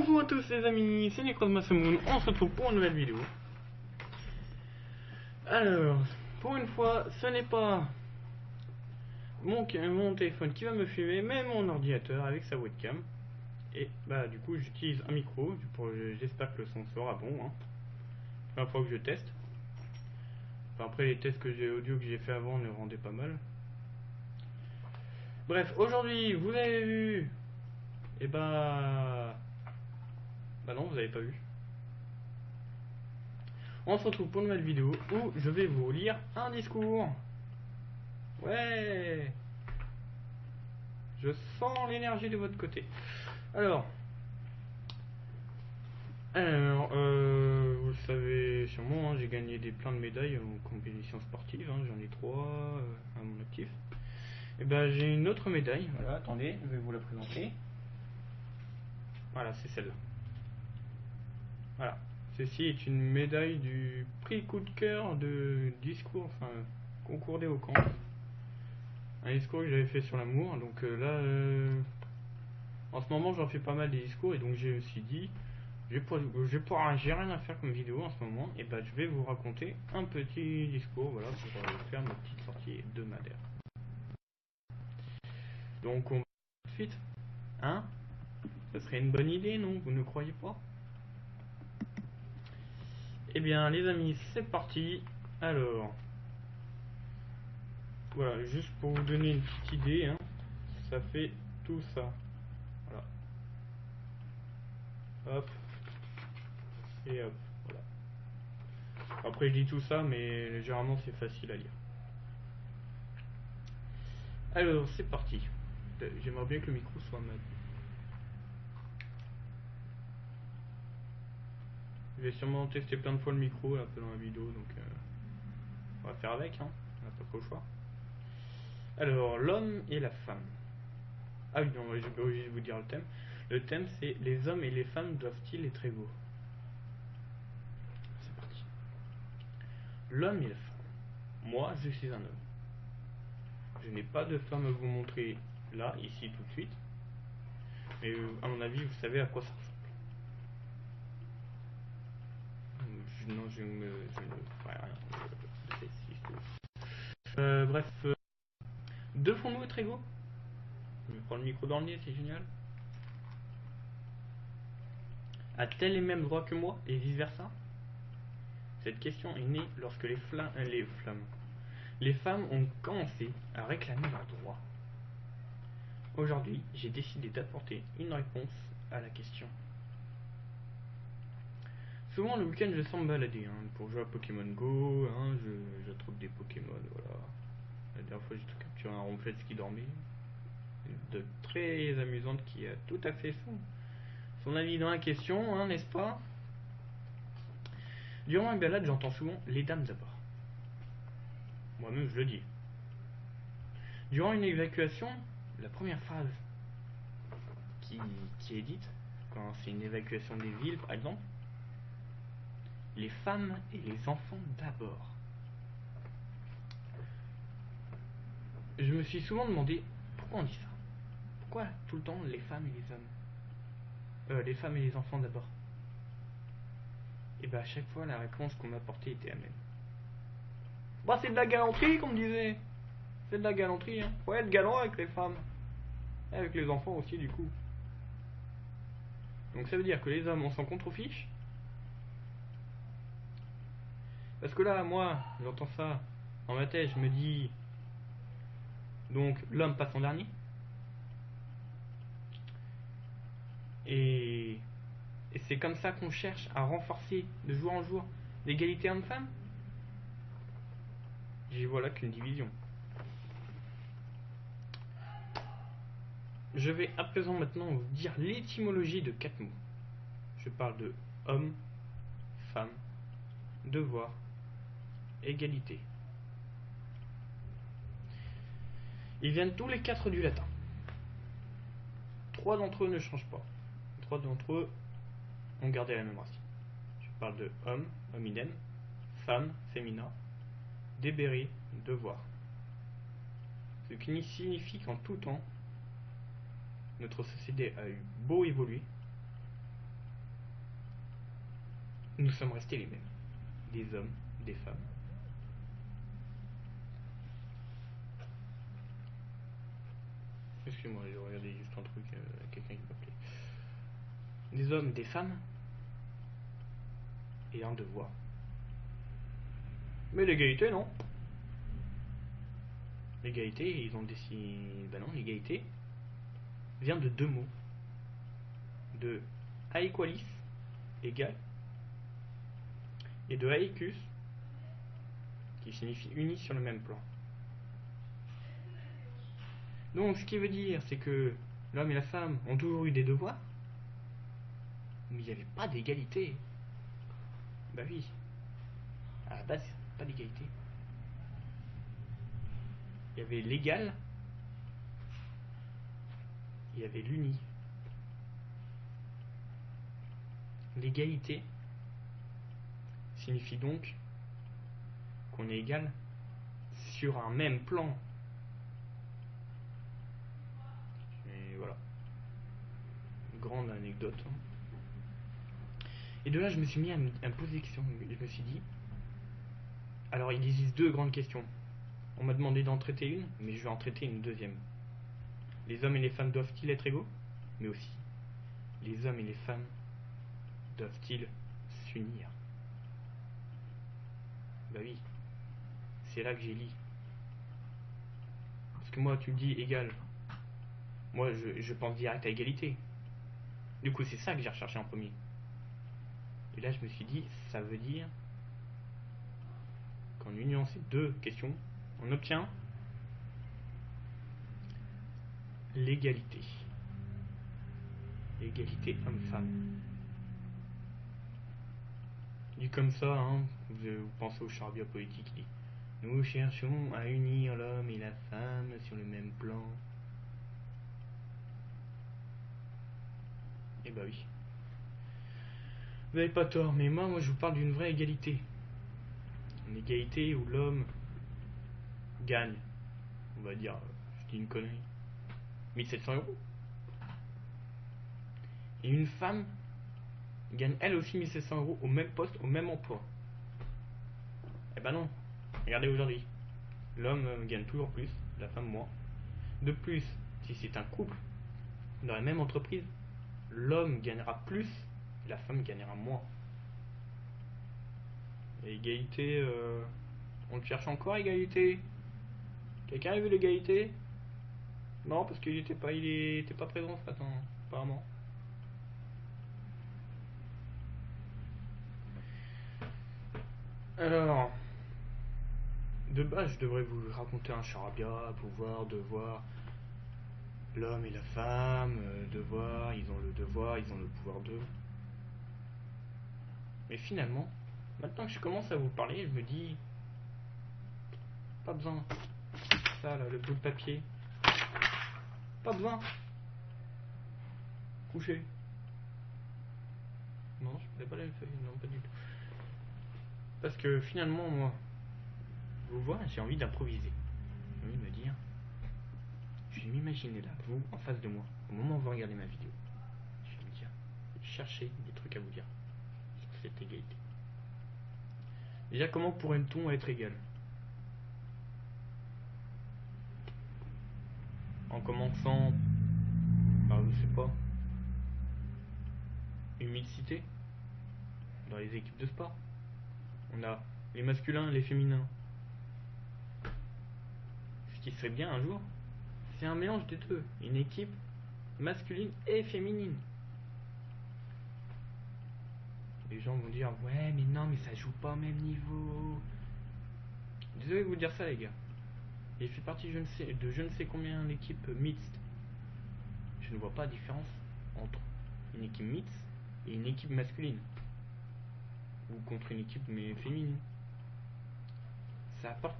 Bonjour à tous les amis, c'est Necrozmasamoon, on se retrouve pour une nouvelle vidéo. Alors, pour une fois, ce n'est pas mon téléphone qui va me filmer, mais mon ordinateur avec sa webcam. Et bah du coup j'utilise un micro, j'espère que le son sera bon. La première fois que je teste. Enfin, après les tests audio que j'ai fait avant ne rendaient pas mal. Bref, aujourd'hui vous avez vu... Et bah non, vous avez pas vu. On se retrouve pour une nouvelle vidéo où je vais vous lire un discours. Ouais, je sens l'énergie de votre côté. Alors, vous le savez sûrement, j'ai gagné plein de médailles en compétition sportive. J'en ai 3 à mon actif. Et ben j'ai une autre médaille. Voilà, attendez, je vais vous la présenter. Voilà, c'est celle-là. Voilà, ceci est une médaille du prix coup de cœur de discours, enfin concours d'éloquence. Un discours que j'avais fait sur l'amour. Donc là, en ce moment j'en fais pas mal des discours et donc je me suis dit, j'ai rien à faire comme vidéo en ce moment, et bah je vais vous raconter un petit discours, voilà, pour faire ma petite sortie hebdomadaire. Donc on va tout de suite, hein? Ça serait une bonne idée, non? Vous ne croyez pas? Eh bien les amis, c'est parti. Alors, voilà, juste pour vous donner une petite idée, ça fait tout ça. Voilà. Hop. Et hop. Voilà. Après je dis tout ça, mais généralement c'est facile à lire. Alors c'est parti. J'aimerais bien que le micro soit mal. Je vais sûrement tester plein de fois le micro un peu dans la vidéo, donc on va faire avec, on n'a pas trop le choix. Alors, l'homme et la femme. Ah oui, non, j'ai pas obligé de vous dire le thème. Le thème c'est les hommes et les femmes doivent-ils être égaux? C'est parti. L'homme et la femme. Moi, je suis un homme. Je n'ai pas de femme à vous montrer là, ici, tout de suite. Mais à mon avis, vous savez à quoi ça ressemble. Non, je ne ferai rien. Bref. Devons-nous être égaux? Je me prends le micro dans le nez, c'est génial. A-t-elle les mêmes droits que moi et vice versa? Cette question est née lorsque les femmes ont commencé à réclamer leurs droits. Aujourd'hui, j'ai décidé d'apporter une réponse à la question. Souvent le week-end je sens me balader pour jouer à Pokémon Go, j'attrape des Pokémon, voilà. La dernière fois j'ai capturé un Ronflex qui dormait. De très amusante qui a tout à fait son avis dans la question, n'est-ce pas? Durant une balade, j'entends souvent les dames d'abord. Moi-même, je le dis. Durant une évacuation, la première phrase qui est dite, quand c'est une évacuation des villes par exemple, les femmes et les enfants d'abord. Je me suis souvent demandé pourquoi on dit ça. Pourquoi tout le temps les femmes et les hommes, les femmes et les enfants d'abord? Et bah à chaque fois la réponse qu'on m'apportait était la même. Bah c'est de la galanterie comme disait. C'est de la galanterie, Faut être galant avec les femmes. Et avec les enfants aussi du coup. Donc ça veut dire que les hommes on s'en contrefiche. Parce que là moi j'entends ça dans ma tête, je me dis donc l'homme passe en dernier. Et c'est comme ça qu'on cherche à renforcer de jour en jour l'égalité homme-femme. J'y vois là qu'une division. Je vais à présent maintenant vous dire l'étymologie de 4 mots. Je parle de homme, femme, devoir, égalité. Ils viennent tous les 4 du latin. 3 d'entre eux ne changent pas. 3 d'entre eux ont gardé la même racine. Je parle de homme, hominem, femme, femina, debere, devoir. Ce qui signifie qu'en tout temps, notre société a eu beau évoluer, nous sommes restés les mêmes. Des hommes, des femmes. Excusez-moi, j'ai regardé juste un truc, quelqu'un qui m'appelait. Des hommes, des femmes, et un devoir. Mais l'égalité, non. L'égalité, ils ont décidé... Ben non, l'égalité vient de deux mots. De aequalis, égal, et de aecus, qui signifie unis sur le même plan. Donc, ce qui veut dire, c'est que l'homme et la femme ont toujours eu des devoirs, mais il n'y avait pas d'égalité. Bah oui, à la base, pas d'égalité. Il y avait l'égal, il y avait l'uni. L'égalité signifie donc qu'on est égal sur un même plan. Et voilà. Grande anecdote. Et de là, je me suis mis à me poser des questions. Je me suis dit, alors il existe deux grandes questions. On m'a demandé d'en traiter une, mais je vais en traiter une deuxième. Les hommes et les femmes doivent-ils être égaux? Mais aussi, les hommes et les femmes doivent-ils s'unir? Bah oui, c'est là que j'ai lu. Parce que moi, tu me dis égal. Moi, je pense direct à égalité. Du coup, c'est ça que j'ai recherché en premier. Et là, je me suis dit, ça veut dire qu'en uniant ces deux questions, on obtient l'égalité. L'égalité homme-femme. Dit comme ça, hein, vous pensez au charbia politique, il dit nous cherchons à unir l'homme et la femme sur le même plan. Eh bah oui. Vous n'avez pas tort, mais moi je vous parle d'une vraie égalité. Une égalité où l'homme gagne, on va dire, je dis une connerie, 1700 euros. Et une femme gagne elle aussi 1700 euros au même poste, au même emploi. Eh ben non. Regardez aujourd'hui. L'homme gagne toujours plus, la femme moins. De plus, si c'est un couple dans la même entreprise, l'homme gagnera plus, la femme gagnera moins. Et égalité, on le cherche encore, égalité. Quelqu'un a vu l'égalité? Non, parce qu'il était pas présent ce matin, apparemment. Alors, de base, je devrais vous raconter un charabia, pouvoir, devoir. L'homme et la femme, devoir, ils ont le devoir, ils ont le pouvoir d'eux. Mais finalement, maintenant que je commence à vous parler, je me dis, pas besoin. Ça là, le bout de papier. Pas besoin. Coucher. Non, je ne pas la feuille, non, pas du tout. Parce que finalement, moi, vous voyez, j'ai envie d'improviser. J'ai envie de me dire, je vais m'imaginer là, vous, en face de moi, au moment où vous regardez ma vidéo. Je vais me dire, chercher des trucs à vous dire sur cette égalité. Déjà, comment pourrait-on être égal? En commençant par, je sais pas, une mixité dans les équipes de sport. On a les masculins et les féminins. Ce qui serait bien un jour, c'est un mélange des deux. Une équipe masculine et féminine. Les gens vont dire, ouais, mais non, mais ça joue pas au même niveau. Désolé de vous dire ça, les gars. Il fait partie de je ne sais combien d'équipes mixtes. Je ne vois pas la différence entre une équipe mixte et une équipe masculine. Ou contre une équipe mais féminine. Ça apporte.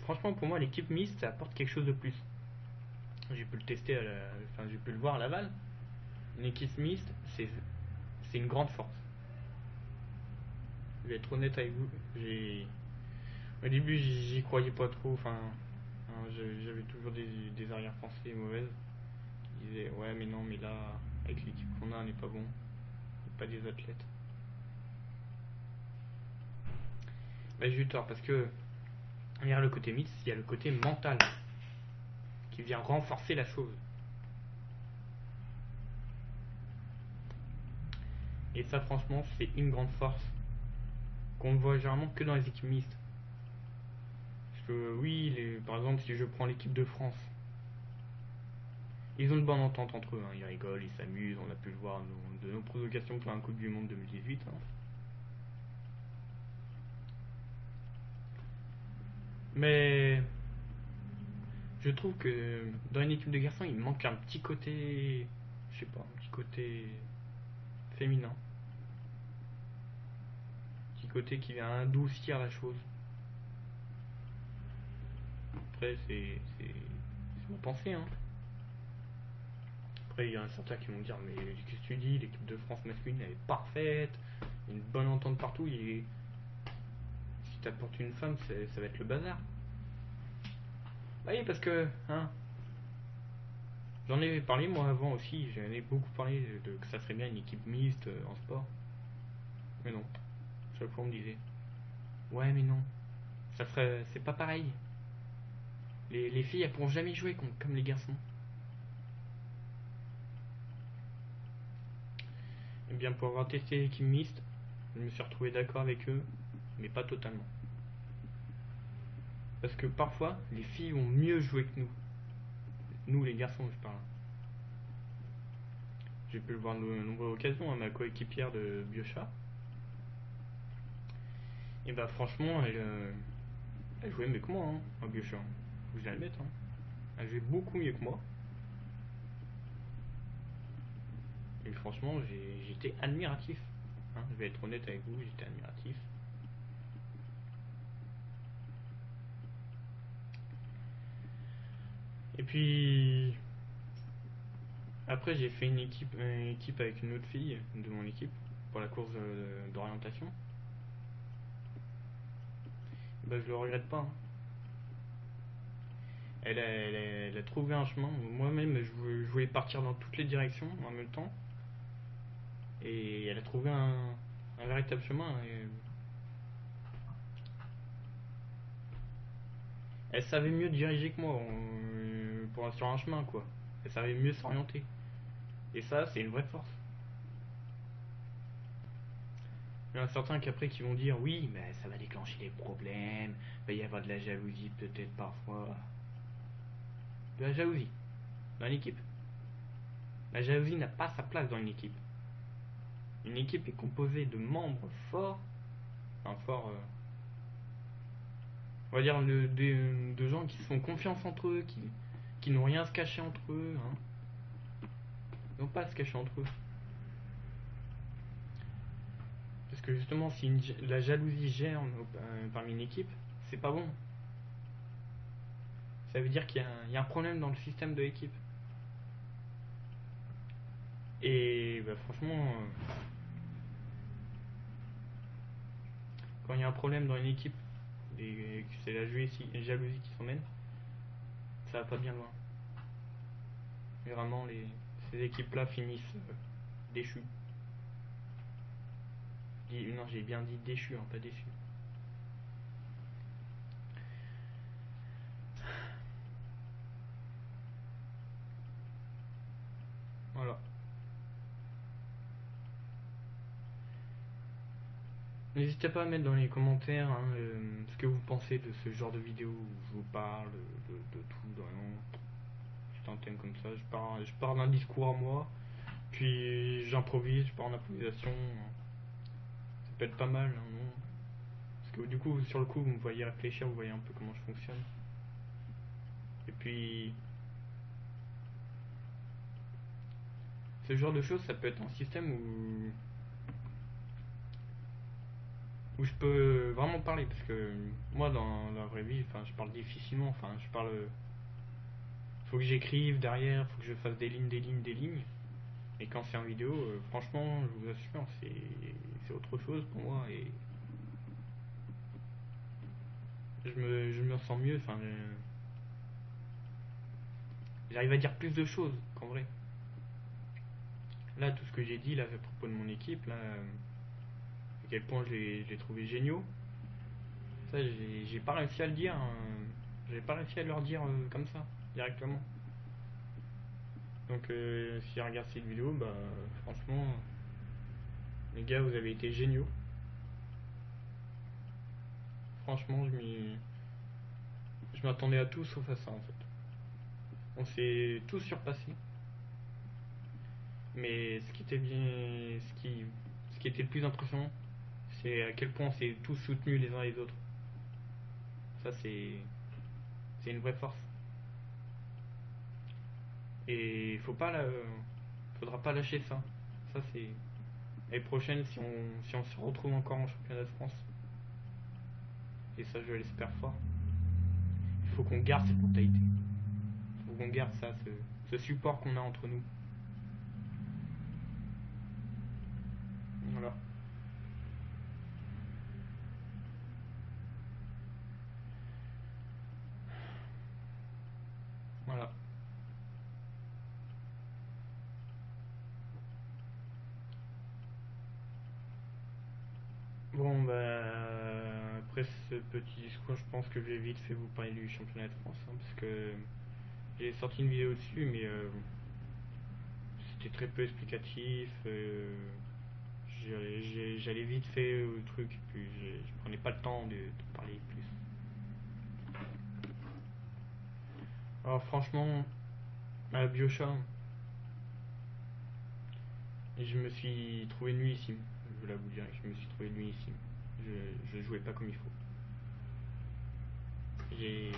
Franchement, pour moi, l'équipe mixte, ça apporte quelque chose de plus. J'ai pu le tester, enfin, j'ai pu le voir à Laval. Une équipe mixte, c'est une grande force. Je vais être honnête avec vous. Au début, j'y croyais pas trop. Enfin, hein, j'avais toujours des arrière-pensées mauvaises qui disaient ouais, mais non, mais là, avec l'équipe qu'on a, on n'est pas bon. On n'est pas des athlètes. Bah, j'ai eu tort parce que derrière le côté mix, il y a le côté mental qui vient renforcer la chose. Et ça, franchement, c'est une grande force qu'on ne voit généralement que dans les équipes mixtes. Parce que oui, par exemple, si je prends l'équipe de France, ils ont une bonne entente entre eux, hein. Ils rigolent, ils s'amusent, on a pu le voir de nombreuses occasions pour un Coupe du Monde 2018. Hein. Mais je trouve que dans une équipe de garçons, il manque un petit côté, je sais pas, un petit côté féminin. Un petit côté qui vient adoucir la chose. Après, c'est mon pensée, hein. Après, il y a certains qui vont me dire, mais qu'est-ce que tu dis, l'équipe de France masculine, elle est parfaite, il y a une bonne entente partout, si t'apportes une femme, ça va être le bazar. Bah oui, parce que, hein, j'en ai parlé moi avant aussi, j'en ai beaucoup parlé que ça serait bien une équipe mixte en sport. Mais non, chaque fois on me disait, ouais mais non, c'est pas pareil. Les filles elles pourront jamais jouer comme les garçons. Et bien pour avoir testé l'équipe mixte, je me suis retrouvé d'accord avec eux, mais pas totalement. Parce que parfois, les filles vont mieux jouer que nous. Nous les garçons, je parle. J'ai pu le voir de nombreuses occasions, hein, ma coéquipière de Biochat. Et bah franchement, elle jouait mieux que moi, hein, en Biochat. Faut que je l'admette, hein. Elle jouait beaucoup mieux que moi. Et franchement, j'étais admiratif. Hein, je vais être honnête avec vous, j'étais admiratif. Et puis, après, j'ai fait une équipe avec une autre fille de mon équipe pour la course d'orientation. Bah, je le regrette pas, hein. Elle a trouvé un chemin. Moi-même, je voulais partir dans toutes les directions en même temps. Et elle a trouvé un véritable chemin. Et elle savait mieux diriger que moi sur un chemin, quoi. Elle savait mieux s'orienter. Et ça, c'est une vraie force. Il y en a certains qu'après qui vont dire oui, mais ça va déclencher des problèmes, il va y avoir de la jalousie peut-être parfois. De la jalousie dans une équipe. La jalousie n'a pas sa place dans une équipe. Une équipe est composée de membres forts, enfin forts, on va dire de gens qui se font confiance entre eux, qui n'ont rien à se cacher entre eux. Hein. Ils n'ont pas à se cacher entre eux. Parce que justement, si la jalousie germe parmi une équipe, c'est pas bon. Ça veut dire qu'il y a un problème dans le système de l'équipe. Et bah, franchement, quand il y a un problème dans une équipe, et que c'est la jalousie qui s'emmène, ça va pas bien loin. Et vraiment, ces équipes-là finissent déchues. Non, j'ai bien dit déchues, hein, pas déçues. Voilà. N'hésitez pas à mettre dans les commentaires hein, ce que vous pensez de ce genre de vidéo où je vous parle de tout, vraiment. C'est un thème comme ça, je pars d'un discours à moi, puis j'improvise, je pars en improvisation. Ça peut être pas mal, hein, non? Parce que du coup, sur le coup, vous me voyez réfléchir, vous voyez un peu comment je fonctionne. Et puis, ce genre de choses, ça peut être un système où je peux vraiment parler. Parce que moi, dans la vraie vie, enfin, je parle difficilement. Enfin, je parle. Faut que j'écrive derrière, faut que je fasse des lignes, des lignes, des lignes. Et quand c'est en vidéo, franchement, je vous assure, c'est autre chose pour moi. Et je me sens mieux. Enfin, j'arrive à dire plus de choses qu'en vrai. Là, tout ce que j'ai dit là, à propos de mon équipe, là, à quel point je l'ai trouvé géniaux. Ça, j'ai pas réussi à le dire. J'ai pas réussi à leur dire comme ça, directement. Donc, si ils regardent cette vidéo, bah, franchement, les gars, vous avez été géniaux. Franchement, je m'attendais à tout sauf à ça, en fait. On s'est tous surpassés. Mais ce qui était bien, ce qui était le plus impressionnant, c'est à quel point on s'est tous soutenus les uns les autres. Ça, c'est une vraie force. Et faudra pas lâcher ça. Ça, c'est l'année prochaine si on se retrouve encore en championnat de France. Et ça, je l'espère fort. Il faut qu'on garde cette mentalité. Il faut qu'on garde ça, ce support qu'on a entre nous. Voilà. Voilà. Bon, bah, après ce petit discours, je pense que je vais vite fait vous parler du championnat de France, hein, parce que j'ai sorti une vidéo dessus, mais c'était très peu explicatif. J'allais vite fait au truc, puis je prenais pas le temps de parler plus. Alors franchement, à Biosha, je me suis trouvé nullissime. Je vais vous dire, je me suis trouvé nullissime. Je jouais pas comme il faut. J'ai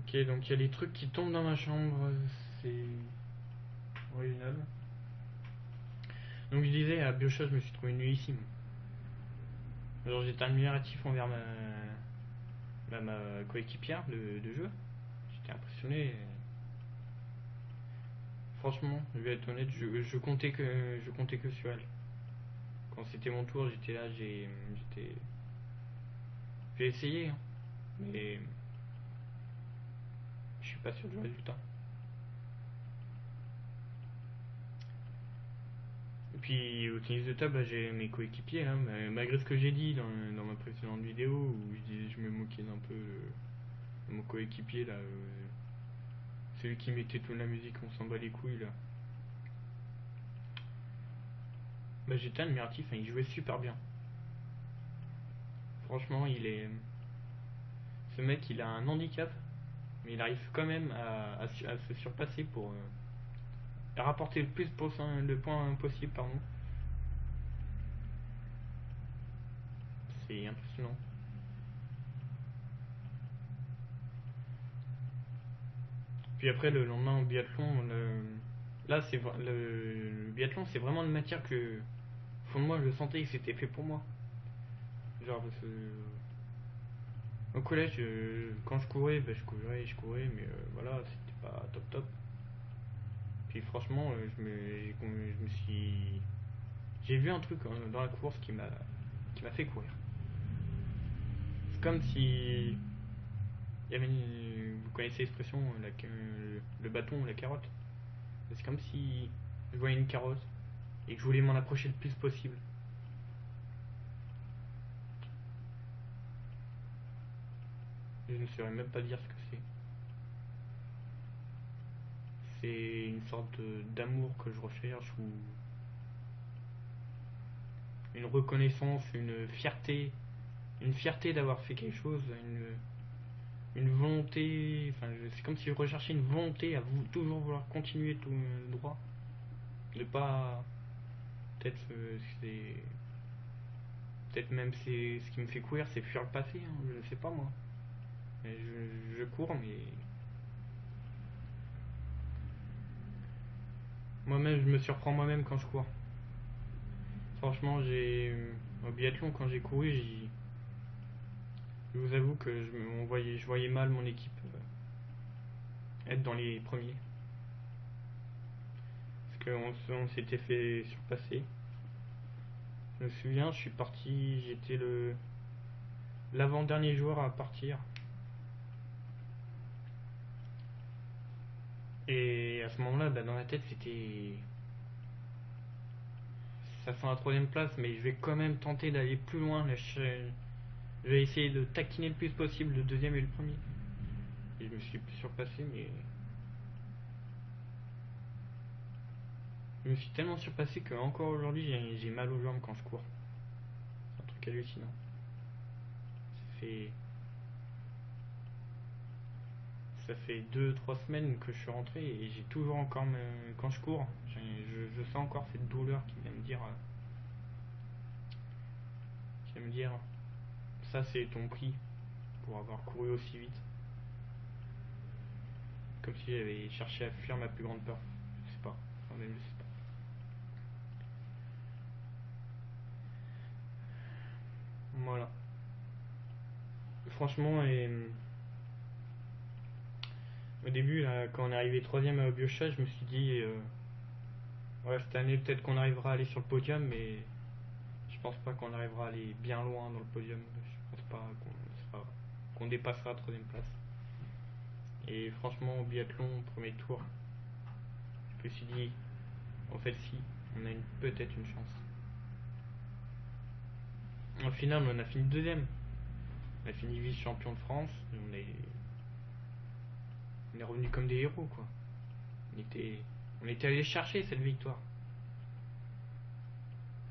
Ok, donc il y a des trucs qui tombent dans ma chambre, c'est original. Donc je disais, à Bioshock, je me suis trouvé nullissime. Genre j'étais admiratif envers ma coéquipière de jeu. J'étais impressionné. Franchement, je vais être honnête, je comptais que sur elle. Quand c'était mon tour, j'étais là, j'ai essayé, hein, mais je suis pas sûr du résultat. Et puis au tennis de table, là, j'ai mes coéquipiers, là, malgré ce que j'ai dit dans ma précédente vidéo, où je me moquais d'un peu de mon coéquipier, là, celui qui mettait toute la musique, on s'en bat les couilles, là. Bah, j'étais admiratif, hein, il jouait super bien. Franchement, ce mec, il a un handicap, mais il arrive quand même à se surpasser pour rapporter le plus de points possible, pardon. C'est impressionnant. Puis après, le lendemain au biathlon, là, le biathlon, c'est vraiment une matière que, au fond de moi, je sentais que c'était fait pour moi. Genre, parce que, au collège, quand je courais, bah, je courais, mais voilà, c'était pas top top. Puis franchement, je me suis. J'ai vu un truc hein, dans la course qui m'a fait courir. C'est comme si. Vous connaissez l'expression, le bâton ou la carotte. C'est comme si je voyais une carotte et que je voulais m'en approcher le plus possible. Je ne saurais même pas dire ce que c'est. C'est une sorte d'amour que je recherche ou une reconnaissance, une fierté d'avoir fait quelque chose, une volonté. Enfin, c'est comme si je recherchais une volonté à toujours vouloir continuer tout droit, de pas peut-être c'est peut-être même c'est ce qui me fait courir, c'est fuir le passé. Hein, je ne sais pas moi. Mais je cours, mais moi-même je me surprends moi-même quand je cours. Franchement, au biathlon quand j'ai couru, je vous avoue que je voyais mal mon équipe être dans les premiers. Parce on s'était fait surpasser. Je me souviens, je suis parti, j'étais l'avant-dernier joueur à partir. Et à ce moment-là, bah, dans la tête, c'était. Ça sent la troisième place, mais je vais quand même tenter d'aller plus loin. Là, je vais essayer de taquiner le plus possible le deuxième et le premier. Et je me suis surpassé, mais. Je me suis tellement surpassé que encore aujourd'hui, j'ai mal aux jambes quand je cours. C'est un truc hallucinant. Ça fait. Ça fait 2 3 semaines que je suis rentré et j'ai toujours encore. Quand je cours, je sens encore cette douleur qui vient me dire. Qui vient me dire. Ça, c'est ton prix pour avoir couru aussi vite. Comme si j'avais cherché à fuir ma plus grande peur. Je sais pas. Enfin, même je sais pas. Voilà. Franchement, au début, là, quand on est arrivé troisième à Biochat, je me suis dit, ouais, cette année, peut-être qu'on arrivera à aller sur le podium, mais je pense pas qu'on arrivera à aller bien loin dans le podium. Je pense pas qu'on dépassera la troisième place. Et franchement, au biathlon, premier tour, je me suis dit, en fait, si, on a peut-être une chance. Au final, on a fini deuxième. On a fini vice-champion de France. Et on est revenu comme des héros, quoi. On était allé chercher cette victoire.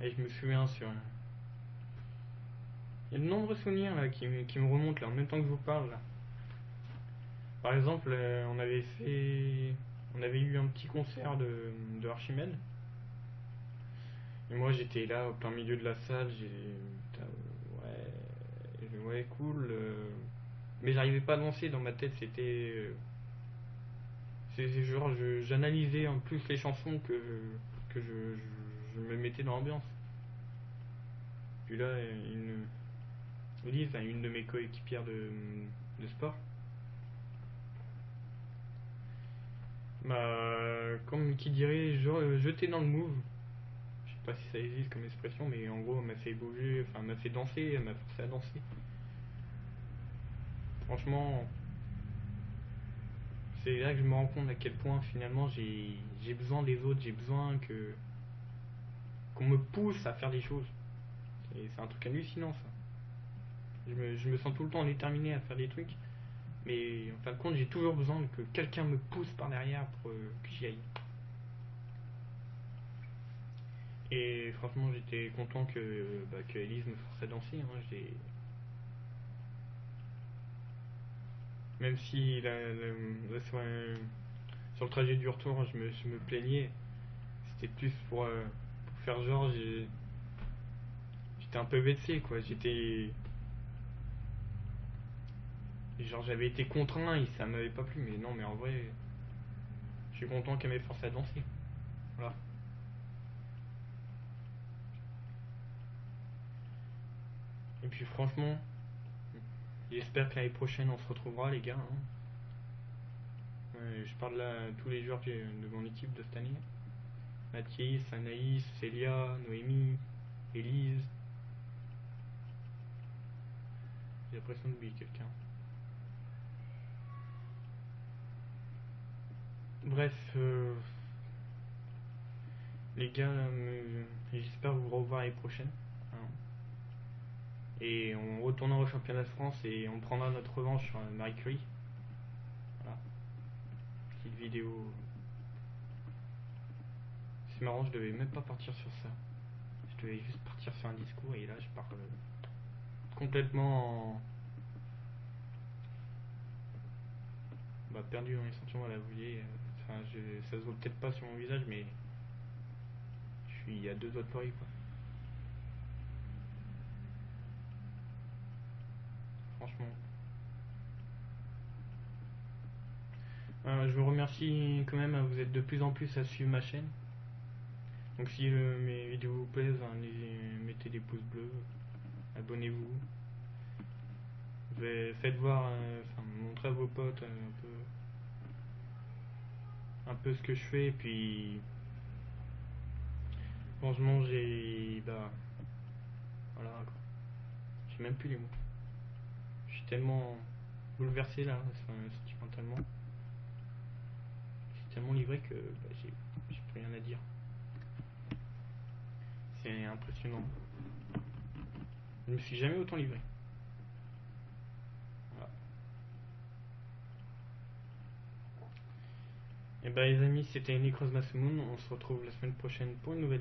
Et je me souviens sur. Il y a de nombreux souvenirs là qui me remontent là en même temps que je vous parle là. Par exemple, on avait eu un petit concert de Archimède. Et moi j'étais là au plein milieu de la salle. Ouais, cool. Mais j'arrivais pas à danser dans ma tête. C'est genre j'analysais en plus les chansons que je me mettais dans l'ambiance. Puis là, Elise, une de mes coéquipières de sport, comme qui dirait, jeter dans le move. Je sais pas si ça existe comme expression, mais en gros, elle m'a fait bouger, enfin, elle m'a fait danser, elle m'a forcé à danser. Franchement, c'est là que je me rends compte à quel point finalement j'ai besoin des autres, j'ai besoin qu'on me pousse à faire des choses. C'est un truc hallucinant ça. Je me sens tout le temps déterminé à faire des trucs, mais en fin de compte, j'ai toujours besoin que quelqu'un me pousse par derrière pour que j'y aille. Et franchement, j'étais content que Elise me force à danser. Hein. Même si sur le trajet du retour, je me plaignais, c'était plus pour faire genre, j'étais un peu vexé quoi. Genre, j'avais été contraint et ça m'avait pas plu. Mais non, mais en vrai, je suis content qu'elle m'ait forcé à danser. Voilà. Et puis franchement, j'espère que l'année prochaine on se retrouvera les gars. Hein. Je parle là à tous les joueurs de mon équipe de cette année. Mathis, Anaïs, Célia, Noémie, Élise. J'ai l'impression d'oublier quelqu'un. Bref, les gars, j'espère vous revoir l'année prochaine. Hein. Et on retournera au championnat de France et on prendra notre revanche sur Marie Curie. Voilà. Petite vidéo. C'est marrant, je devais même pas partir sur ça. Je devais juste partir sur un discours et là je pars complètement perdu dans les sentiments. Là, vous voyez, ça se voit peut-être pas sur mon visage, mais je suis à deux doigts de pleurer quoi. Franchement. Je vous remercie quand même, vous êtes de plus en plus à suivre ma chaîne. Donc si mes vidéos vous plaisent, hein, mettez des pouces bleus, abonnez-vous. Faites voir, montrez à vos potes un peu ce que je fais. Et puis franchement voilà quoi. J'ai même plus les mots. Je suis tellement bouleversé là, sentimentalement. suis tellement livré que bah, j'ai plus rien à dire. C'est impressionnant. Je me suis jamais autant livré. Voilà. Et bah les amis, c'était Necros Masamune. On se retrouve la semaine prochaine pour une nouvelle